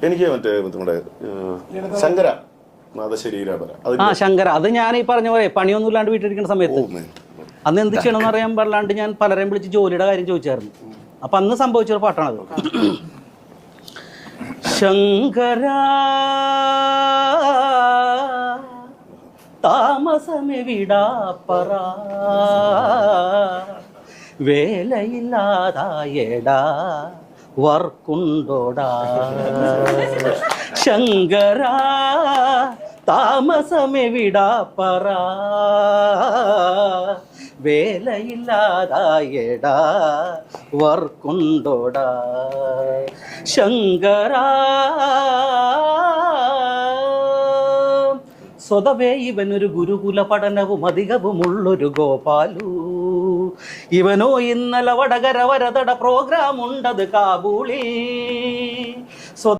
എനിക്ക് മറ്റേ നമ്മുടെ ശങ്കര നാദശരീരാപര ശങ്കര, അത് ഞാൻ ഈ പറഞ്ഞ പോലെ പണിയൊന്നും ഇല്ലാണ്ട് വീട്ടിലിരിക്കുന്ന സമയത്ത് അന്ന് എന്ത് ചെയ്യണമെന്ന് അറിയാൻ പാടില്ലാണ്ട് ഞാൻ പലരെയും വിളിച്ച് ജോലിയുടെ കാര്യം ചോദിച്ചായിരുന്നു. അപ്പൊ അന്ന് സംഭവിച്ചൊരു പാട്ടാണത്. ശങ്കര താമസമെവിടാപ്പറ വേലയില്ലാതായടാ വർക്കുണ്ടോടാ. ശങ്കര താമസമെവിടാപ്പറ വേലയില്ലാതായടാ വർക്കുണ്ടോടാ. ശങ്കര സ്വതവേ ഇവനൊരു ഗുരുകുല പഠനവും അധികവുമുള്ളൊരു ഗോപാലു. ഇവനോ ഇന്നലെ വടകര വരതട പ്രോഗ്രാം ഉണ്ടത് കാബൂളിൽ.